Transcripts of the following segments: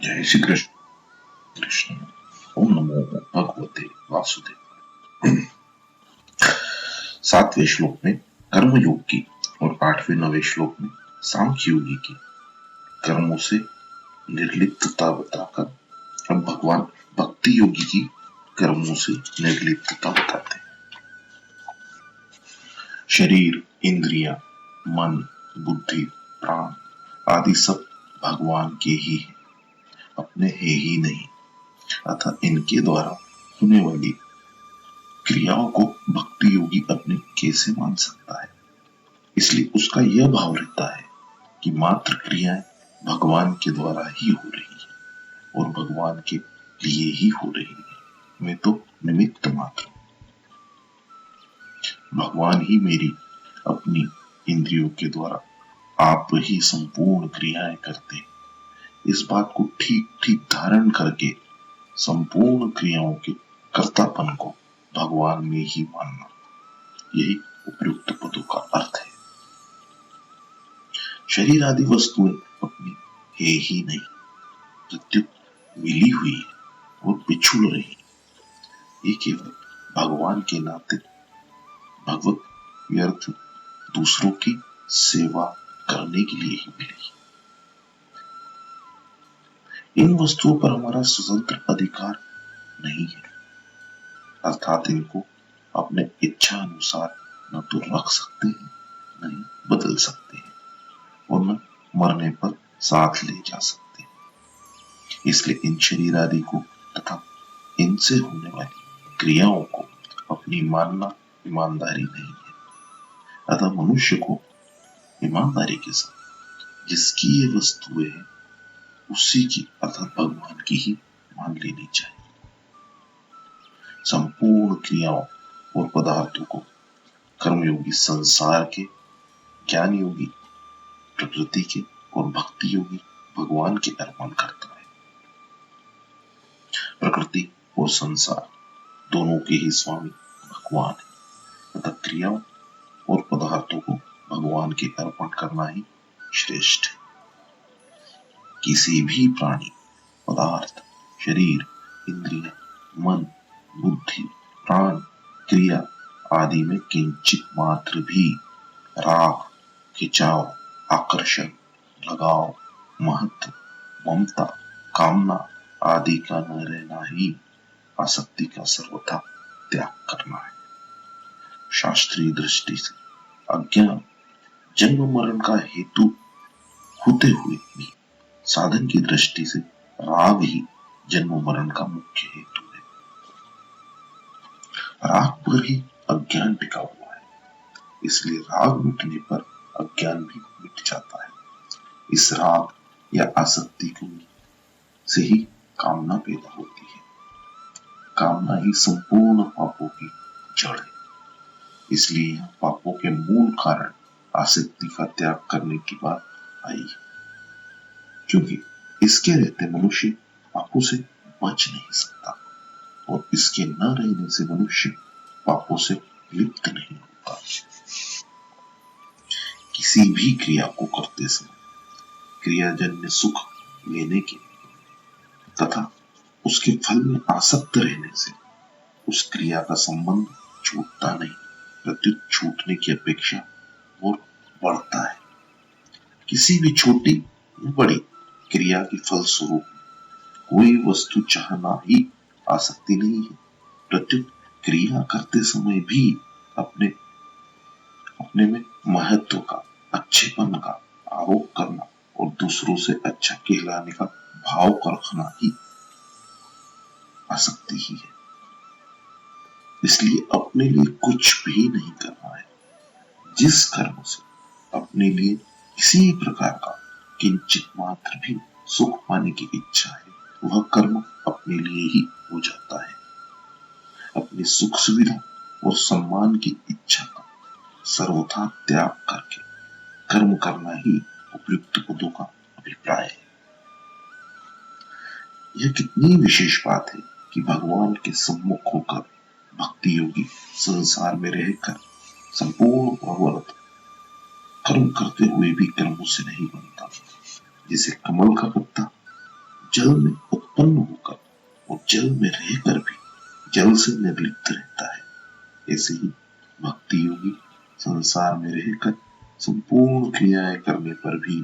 जय श्री कृष्ण। कृष्ण। ओम नमो भगवते वासुदेव। 7वें श्लोक में कर्मयोग की और 8वें 9वें श्लोक में सांख्य योगी की कर्मों से निर्लिप्तता बताकर अब भगवान भक्ति योगी की कर्मों से निर्लिप्तता बताते हैं। शरीर, इंद्रियां, मन, बुद्धि, प्राण आदि सब भगवान के ही हैं, अपने है ही नहीं। अतः इनके द्वारा होने वाली क्रियाओं को भक्ति योगी अपने कैसे मान सकता है। इसलिए उसका यह भाव रहता है कि मात्र क्रियाएं भगवान के द्वारा ही हो रही है और भगवान के लिए ही हो रही है, मैं तो निमित्त मात्र। भगवान ही मेरी अपनी इंद्रियों के द्वारा आप ही संपूर्ण क्रियाएं करते हैं। इस बात को ठीक ठीक धारण करके संपूर्ण क्रियाओं के कर्तापन को भगवान में ही मानना, यही उपयुक्त पदों का अर्थ है। शरीर आदि वस्तुएं अपनी है ही नहीं, प्रत्युत मिली हुई है और बिछुड़ रही है। ये केवल भगवान के नाते भगवत व्यर्थ दूसरों की सेवा करने के लिए ही मिली। इन वस्तुओं पर हमारा स्वतंत्र अधिकार नहीं है, अर्थात इनको अपने इच्छा अनुसार न तो रख सकते हैं, न ही बदल सकते हैं और न मरने पर साथ ले जा सकते हैं। इसलिए इन शरीर आदि को तथा इनसे होने वाली क्रियाओं को अपनी मानना ईमानदारी नहीं है। अतः मनुष्य को ईमानदारी के साथ जिसकी ये वस्तुएं हैं उसी की अर्थात भगवान की ही मान लेनी चाहिए। संपूर्ण क्रियाओं और पदार्थों को कर्मयोगी संसार के, ज्ञान योगी प्रकृति के और भक्ति योगी भगवान के अर्पण करता है। प्रकृति और संसार दोनों के ही स्वामी भगवान है, तथा क्रियाओं और पदार्थों को भगवान के अर्पण करना ही श्रेष्ठ है। किसी भी प्राणी, पदार्थ, शरीर, इंद्रिय, मन, बुद्धि, प्राण, क्रिया आदि में किंचित मात्र भी राग, खिंचाव, आकर्षण, लगाव, महत्व, ममता, कामना आदि का न रहना ही आसक्ति का सर्वथा त्याग करना है। शास्त्रीय दृष्टि से अज्ञान जन्म मरण का हेतु होते हुए भी साधन की दृष्टि से राग ही जन्म मरण का मुख्य हेतु है। राग पर ही अज्ञान टिका हुआ है, इसलिए राग मिटने पर अज्ञान भी मिट जाता है। इस राग या आसक्ति को से ही कामना पैदा होती है। कामना ही संपूर्ण पापों की जड़ है। इसलिए यह पापों के मूल कारण आसक्ति का त्याग करने की बात आई है, क्योंकि इसके रहते मनुष्य पापों से बच नहीं सकता और इसके न रहने से मनुष्य पापों से लिप्त नहीं होता। किसी भी क्रिया को करते समय क्रियाजन्य सुख लेने के तथा उसके फल में आसक्त रहने से उस क्रिया का संबंध छूटता नहीं, प्रत्युत छूटने की अपेक्षा और बढ़ता है। किसी भी छोटी या बड़ी क्रिया के फलस्वरूप कोई वस्तु चाहना ही आसक्ति नहीं है, प्रत्युत क्रिया करते समय भी अपने अपने में महत्व का, अच्छेपन का आरोप करना और दूसरों से अच्छा कहलाने का भाव का रखना ही आसक्ति ही है। इसलिए अपने लिए कुछ भी नहीं करना है। जिस कर्म से अपने लिए किसी प्रकार का किंचित मात्र भी सुख पाने की इच्छा है वह कर्म अपने लिए ही हो जाता है। अपनी सुख सुविधा और सम्मान की इच्छा का सर्वथा त्याग करके कर्म करना ही उपयुक्त पदों का अभिप्राय है। यह कितनी विशेष बात है कि भगवान के सम्मुख होकर भक्ति योगी संसार में रहकर संपूर्ण भगवत कर्म करते हुए भी कर्मों से नहीं बनता। जैसे कमल का पत्ता जल में उत्पन्न होकर और जल में रहकर भी जल से निर्लिप्त रहता है। ऐसे ही भक्ति योगी संसार में रहकर संपूर्ण क्रियाएं करने पर भी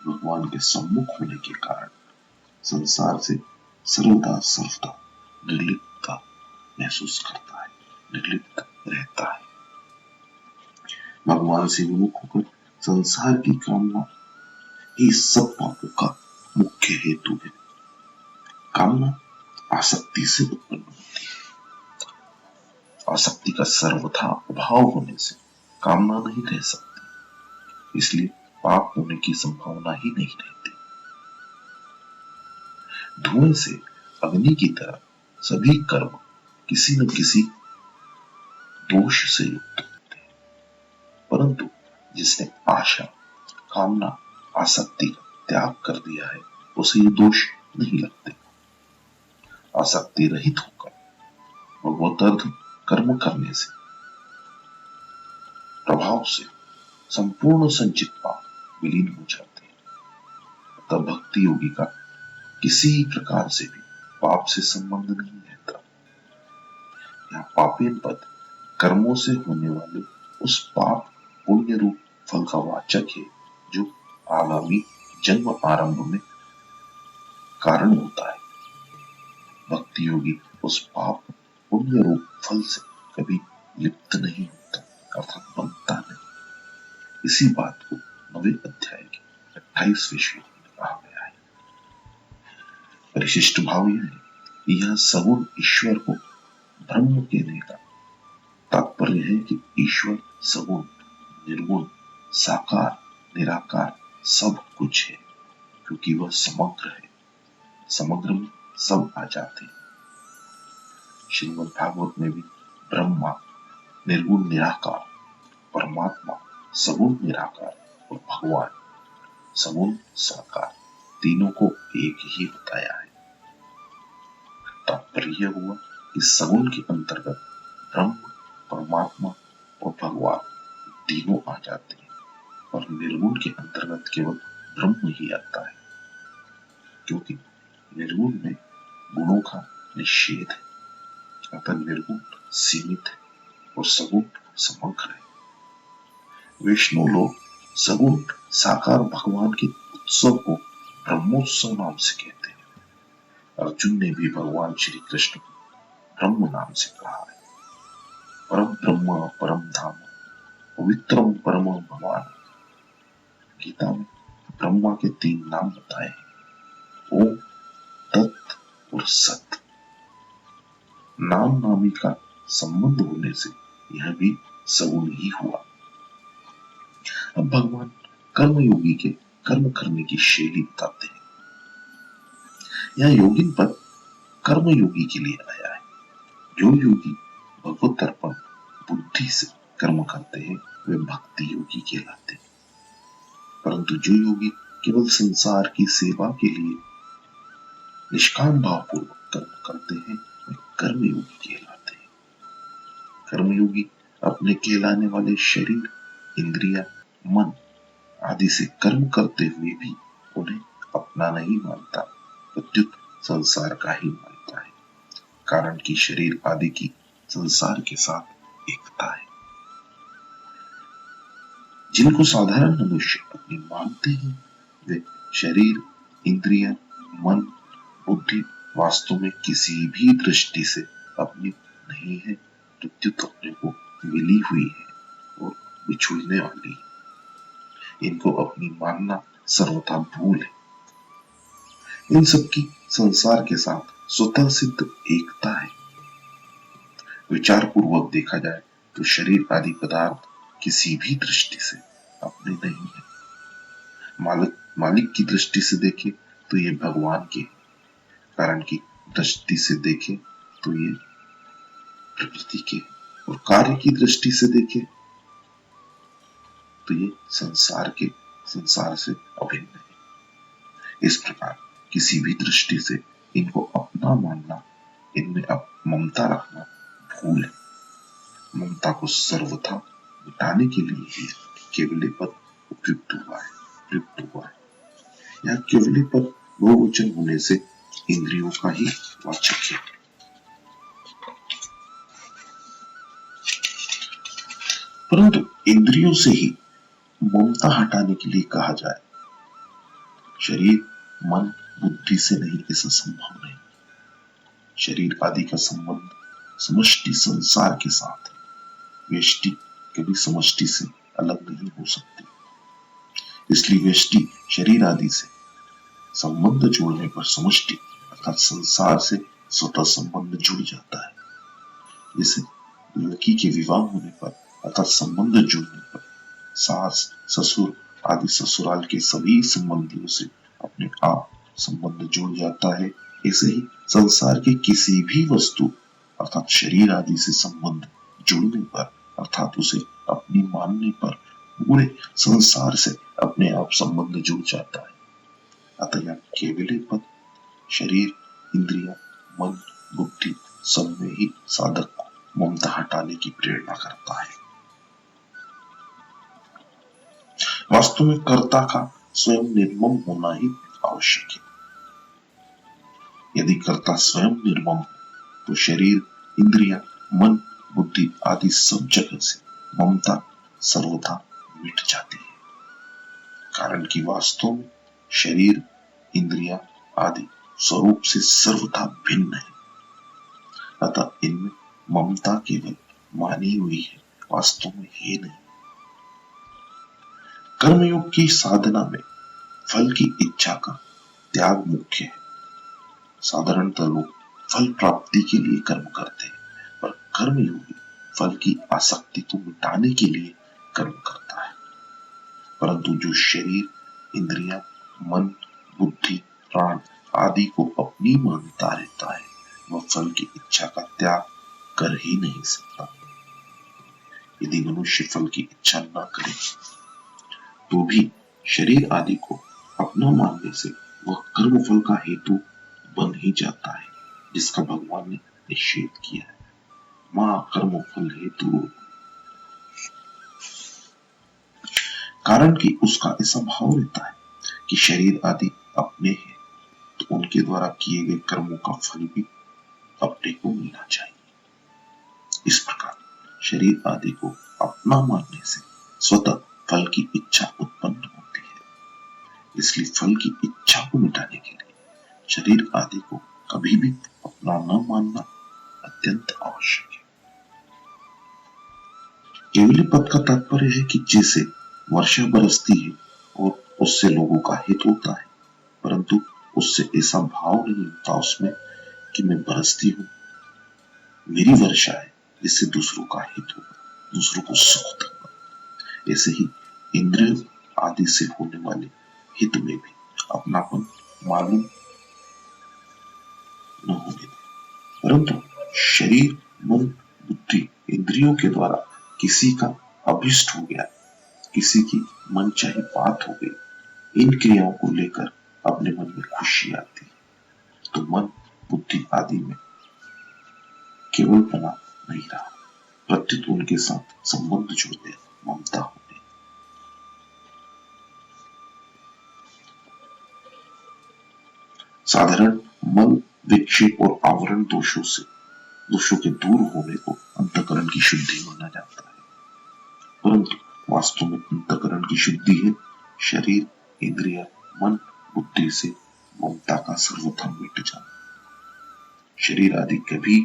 भगवान के सम्मुख होने के कारण संसार से सर्वदा निर्लिप्तता महसूस करता है, निर्लिप्त रहता है। भगवान से विमुख होकर संसार की कामना ही सब पापों का मुख्य हेतु है। कामना आसक्ति से उत्पन्न होती है। आसक्ति का सर्वथा अभाव होने से कामना नहीं रह सकती, इसलिए पाप होने की संभावना ही नहीं रहती। धुएं से अग्नि की तरह सभी कर्म किसी न किसी दोष से युक्त होते हैं, परंतु जिसने आशा, कामना, आसक्ति का त्याग कर दिया है उसे ये दोष नहीं लगते। आसक्ति रहित होकर भगवत कर्म करने से प्रभाव से संपूर्ण संचित पाप विलीन हो जाते हैं। तब भक्ति योगी का किसी प्रकार से भी पाप से संबंध नहीं रहता। यहाँ पापेन पद कर्मों से होने वाले उस पाप पुण्य रूप फल का वाचक है जो आगामी जन्म आरंभ में कारण होता है। भक्ति योगी उस पाप पुण्य रूप फल से कभी लिप्त नहीं होता, अर्थात बनता नहीं। इसी बात को 9वें अध्याय के 28वें श्लोक में कहा गया है। परिशिष्ट भाव यह है कि यह सगुण ईश्वर को ब्रह्म कहने का तात्पर्य है कि ईश्वर सगुण, निर्गुण, साकार, निराकार सब कुछ है, क्योंकि वह समग्र है। समग्र में सब आ जाते हैं। श्रीमद् भागवत में भी ब्रह्मा निर्गुण निराकार, परमात्मा सगुण निराकार और भगवान सगुण साकार तीनों को एक ही बताया है। तात्पर्य हुआ कि सगुण के अंतर्गत ब्रह्म, परमात्मा और भगवान तीनों आ जाते हैं, और निर्गुण के अंतर्गत केवल ब्रह्म ही आता है, क्योंकि निर्गुण में गुणों का निषेध है। अतः निर्गुण सीमित है और सगुण समग्र है। वैष्णव लोग सगुण साकार भगवान के उत्सव को ब्रह्मोत्सव नाम से कहते हैं। अर्जुन ने भी भगवान श्री कृष्ण को ब्रह्म नाम से कहा है। परम ब्रह्म परम धाम पवित्रम परम भगवान। गीता में ब्रह्मा के 3 नाम बताए हैं, ओम, तत् और सत। नाम नामी का संबंध होने से यह भी सगुण ही हुआ। अब भगवान कर्मयोगी के कर्म करने की शैली बताते हैं। यह योगिन पद कर्मयोगी के लिए आया है। जो योगी भगवत अर्पण बुद्धि से कर्म करते हैं वे भक्ति योगी कहलाते हैं, परंतु जो योगी केवल संसार की सेवा के लिए निष्काम भाव पूर्वक कर्म करते हैं वे कर्मयोगी कहलाते हैं। कर्मयोगी अपने कहलाने वाले शरीर, इंद्रिया, मन आदि से कर्म करते हुए भी उन्हें अपना नहीं मानता, प्रत्युत संसार का ही मानता है, कारण कि शरीर आदि की संसार के साथ एकता है। जिनको साधारण मनुष्य अपनी मानते हैं वे शरीर, इंद्रिय, मन, बुद्धि वास्तव में किसी भी दृष्टि से अपनी नहीं है, प्रत्युत अपने को मिली हुई है और बिछुड़ने वाली है। इनको अपनी मानना सर्वथा भूल है। इन सबकी संसार के साथ स्वतः सिद्ध एकता है। विचार पूर्वक देखा जाए तो शरीर आदि पदार्थ किसी भी दृष्टि से अपने नहीं है। मालिक की दृष्टि से देखे तो ये भगवान के, कारण की दृष्टि से देखे तो ये प्रकृति के, और कार्य की दृष्टि से देखे तो ये संसार से अभिन्न है। इस प्रकार किसी भी दृष्टि से इनको अपना मानना, इनमें अब ममता रखना भूल है। ममता को सर्वथा मिटाने के लिए ही केवली पद प्रयुक्त हुआ है। यह केवली पद बहुवचन होने से इंद्रियों का ही वाचक है। परंतु इंद्रियों से ही ममता हटाने के लिए कहा जाए, शरीर मन बुद्धि से नहीं, ऐसा संभव नहीं। शरीर आदि का संबंध समष्टि संसार के साथ है। व्यष्टि कभी समष्टि से अलग नहीं हो सकती। इसलिए व्यष्टि शरीर आदि से संबंध जोड़ने पर समष्टि अर्थात संसार से स्वतः संबंध जुड़ जाता है। जैसे लड़की के विवाह होने पर अर्थात संबंध जुड़ने पर सास ससुर आदि ससुराल के सभी संबंधियों से अपने आप संबंध जुड़ जाता है, ऐसे ही संसार के किसी भी वस्तु अर्थात शरीर आदि से संबंध जुड़ने पर अर्थात उसे अपनी मानने पर पूरे संसार से अपने आप संबंध जुड़ जाता है। अतः यह केवल पद शरीर इंद्रिया मन बुद्धि सब में ही साधक को ममता हटाने की प्रेरणा करता है। वास्तव में कर्ता का स्वयं निर्मम होना ही आवश्यक है। यदि कर्ता स्वयं निर्मम हो तो शरीर इंद्रिया मन बुद्धि आदि सब जगह से ममता सर्वथा मिट जाती है। कारण कि वास्तव में शरीर इंद्रिया आदि स्वरूप से सर्वथा भिन्न है। अतः इनमें ममता केवल मानी हुई है, वास्तव में है नहीं। कर्मयोग की साधना में फल की इच्छा का त्याग मुख्य है। साधारणतः लोग फल प्राप्ति के लिए कर्म करते हैं, पर कर्मयोगी फल की आसक्ति को मिटाने के लिए कर्म करता है। परंतु जो शरीर इंद्रिया मन बुद्धि प्राण आदि को अपनी मानता रहता है, वह फल की इच्छा का त्याग कर ही नहीं सकता। यदि मनुष्य फल की इच्छा न करे तो भी शरीर आदि को अपना मानने से वह कर्म फल का हेतु बन ही जाता है, जिसका भगवान ने निषेध किया है। मां कर्म फल हेतु, कारण कि उसका ऐसा भाव रहता है कि शरीर आदि अपने हैं, तो उनके द्वारा किए गए कर्मों का फल भी अपने को मिलना चाहिए। इस प्रकार शरीर आदि को अपना मानने से स्वतः फल की इच्छा उत्पन्न होती है। इसलिए फल की इच्छा को मिटाने के लिए शरीर आदि को कभी भी अपना न मानना अत्यंत आवश्यक है। केवली पद का तात्पर्य है कि जैसे वर्षा बरसती है और उससे लोगों का हित होता है, परंतु उससे ऐसा भाव नहीं होता उसमें कि मैं बरसती हूं, मेरी वर्षा है, इससे दूसरों का हित होगा, दूसरों को सुख होगा। ऐसे ही इंद्रिय आदि से होने वाले हित में भी अपनापन मालूम न होने दे। परंतु शरीर मन बुद्धि इंद्रियों के द्वारा किसी का अभिष्ट हो गया, किसी की मनचाही बात हो गई, इन क्रियाओं को लेकर अपने मन में खुशी आती है, तो मन बुद्धि आदि में केवलपना नहीं रहा, प्रत्युत उनके साथ संबंध जुड़ गया, ममता हो गई। साधारण मन विक्षेप और आवरण दोषों के दूर होने को अंतःकरण की शुद्धि माना जाता है। परंतु वास्तव में अंतःकरण की शुद्धि है शरीर इंद्रिया मन बुद्धि से ममता का सर्वथा मिट जाना। शरीर आदि कभी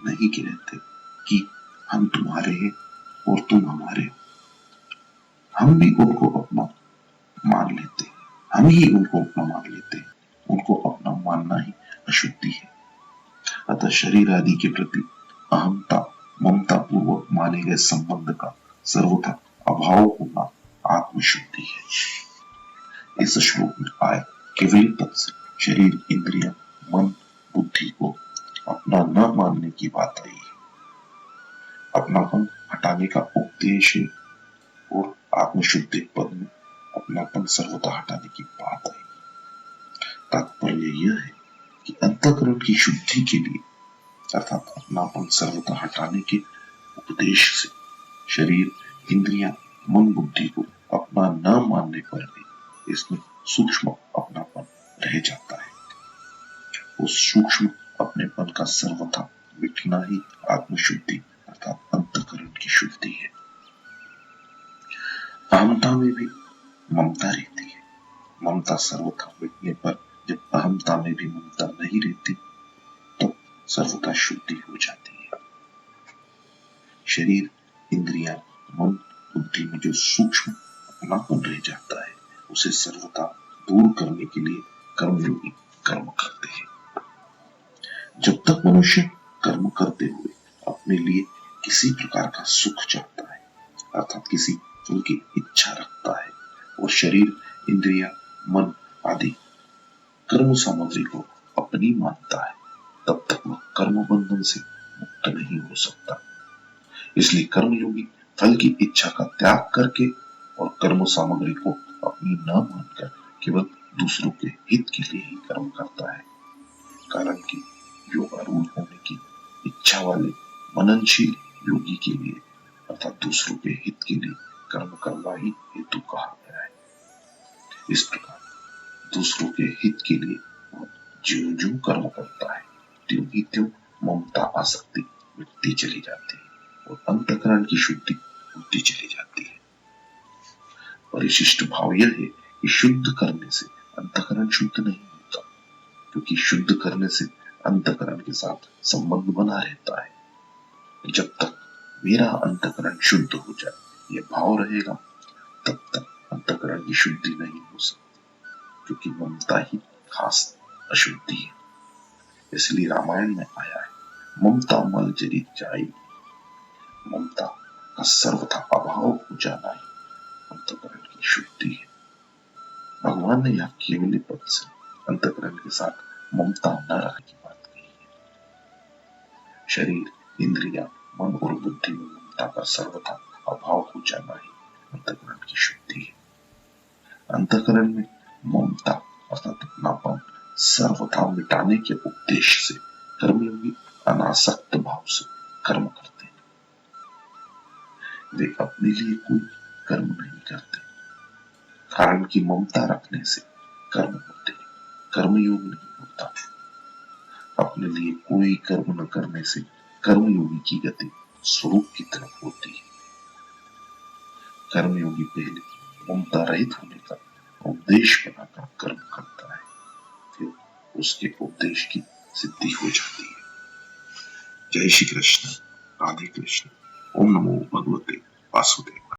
नहीं कहते कि हम तुम्हारे हैं और तुम हमारे हो। हम भी उनको अपना मान लेते हैं, हम ही उनको अपना मान लेते हैं, उनको अपना मानना ही अशुद्धि है। अतः शरीर आदि के प्रति अहंता ममता पूर्वक माने गए संबंध का सर्वथा अभाव होना आत्मशुद्धि है। इस श्लोक में आए केवल पद से शरीर इंद्रिया मन बुद्धि को अपना न मानने की बात आई है। अपनापन हटाने का उपदेश है और आत्मशुद्धि पद में अपनापन सर्वथा हटाने की बात आई। तात्पर्य यह है कि अंतःकरण की शुद्धि के लिए अर्थात अपनापन सर्वथा हटाने के उपदेश से शरीर इंद्रिया मन बुद्धि को अपना न मानने पर भी इसमें सूक्ष्म अपनापन रह जाता है। उस सूक्ष्म अपनेपन का सर्वथा मिटना ही आत्मशुद्धि अर्थात अंतःकरण की शुद्धि है। अहमता में भी ममता रहती है। ममता सर्वथा मिटने पर जब अहमता में भी ममता नहीं रहती तो सर्वथा शुद्धि हो जाती है। शरीर, इंद्रियां, मन, बुद्धि में जो सूक्ष्म अपनापन रह जाता है उसे सर्वथा दूर करने के लिए कर्मयोगी कर्म करते हैं। जब तक मनुष्य कर्म करते हुए अपने लिए किसी प्रकार का सुख चाहता है अर्थात किसी फल की इच्छा रखता है और शरीर, इंद्रिया, मन आदि कर्म सामग्री को अपनी मानता है तब तक वह कर्म बंधन से मुक्त नहीं हो सकता। इसलिए कर्मयोगी फल की इच्छा का त्याग करके और कर्म सामग्री को अपनी न मानकर केवल दूसरों के हित के लिए ही कर्म करता है। कारण कि योगारूढ़ होने की इच्छा वाले मननशील योगी के लिए अर्थात दूसरों के हित के लिए कर्म करना ही हेतु कहा गया है। इस प्रकार दूसरों के हित के लिए वह ज्यों ज्यों कर्म करता है त्यों ही त्यों ममता आसक्ति मिटती चली जाती है और अंतःकरण की शुद्धि होती चली जाती है। परिशिष्ट भाव यह है कि शुद्ध करने से अंतःकरण शुद्ध नहीं होता, क्योंकि शुद्ध करने से अंतःकरण के साथ संबंध बना रहता है। जब तक मेरा अंतःकरण शुद्ध हो जाए यह भाव रहेगा तब तक अंतःकरण की शुद्धि नहीं हो सकती, क्योंकि ममता ही खास अशुद्धि है। इसलिए रामायण में आया है, ममता मल जरी जाई, ममता का सर्वथा अभाव हो जाना ही अंतःकरण की शुद्धि है। भगवान ने यह केवल पद से अंतःकरण के साथ ममता न रखने की बात कही है। शरीर, इंद्रिया, मन और बुद्धि में ममता का सर्वथा अभाव हो जाना ही अंतःकरण की शुद्धि है। अंतःकरण में ममता अर्थात अपनापन सर्वथा मिटाने के उद्देश्य से कर्मयोगी अनासक्त भाव से कर्म करते हैं। वे अपने लिए कोई कर्म नहीं करते, कारण कि ममता रखने से कर्म होते हैं, कर्मयोग नहीं होता। अपने लिए कोई कर्म न करने से कर्मयोगी की गति स्वरूप की तरफ होती है। कर्मयोगी पहले ममता रहित होने का उपदेश बनाकर कर्म करता है, फिर उसके उपदेश की सिद्धि हो जाती है। जय श्री कृष्ण, राधे कृष्ण। ओम नमो भगवते वासुदेव।